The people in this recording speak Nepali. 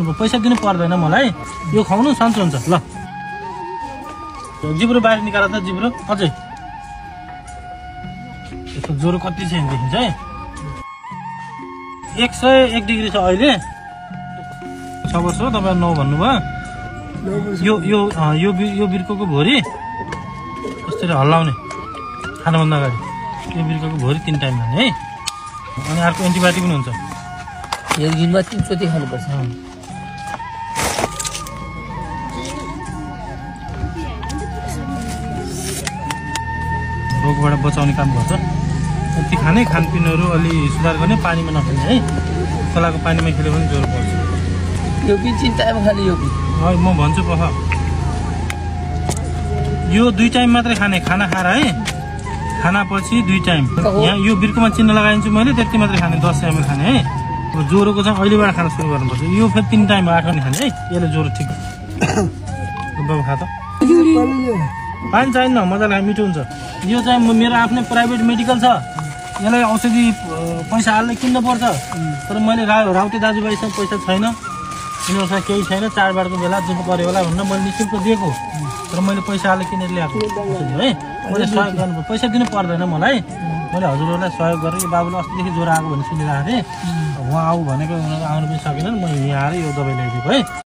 गर्नुभयो पैसा दिनु पर्दैन मलाई यो खुवाउनु सन्चो हुन्छ ल जिब्रो बाहिर निकाल त जिब्रो अझै यसको ज्वरो कति छ देखिन्छ है 101 डिग्री छ अहिले 6 वर्ष हो तपाईँ 9 भन्नुभयो यो बिर्कोको भोरी यसरी हल्लाउने खानुभन्दा अगाडि यो बिर्कोको भोरी 3 टाइम खाने है अनि अर्को एन्टिबायोटिक पनि हुन्छ एक दिनमा 3 चोटि खानुपर्छ रोगबाट बचाउने काम गर्छ यति खाने खानपिनहरू अलि सुधार गर्ने पानीमा नखाने है खोलाको पानीमा खेल्यो भने ज्वरो पर्छ यो पनि चिन्तामा खाने यो म भन्छु पख यो 2 टाइम मात्रै खाने खाना खाएर है खाना पछि 2 टाइम यहाँ यो बिर्कोमा चिन्ह लगाइन्छु मैले त्यति मात्रै खाने 10 ml खाने है ज्वरोको चाहिँ अहिलेबाट खान सुरु गर्नुपर्छ यो फेरि 3 टाइम 8 पनि खाने है यसले ज्वरो ठिक बाबु खा त पानी चाहिन्न मजाले मिठो हुन्छ यो चाहिँ मेरो आफ्नै प्राइभेट मेडिकल छ यसलाई औषधि पैसा हाल्न किन्न पर्छ तर मैले राउटे दाजुभाइसँग पैसा छैन यिनीहरूसँग केही छैन चाडबाडको बेला दुःख पऱ्यो होला भनेर मैले निःशुल्क दिएको तर मैले पैसा हालेर किनेर ल्याएको है मैले सहयोग गर्नु पैसा दिनु पर्दैन मलाई मैले हजुरहरूलाई सहयोग गरेँ यो बाबुले अस्तिदेखि ज्वरो आएको भन्ने सुनिरहेको थिएँ उहाँ आऊ भनेको उनीहरू आउनु पनि सकेनन् म यहाँ आएर यो दबाई ल्याइदिएको है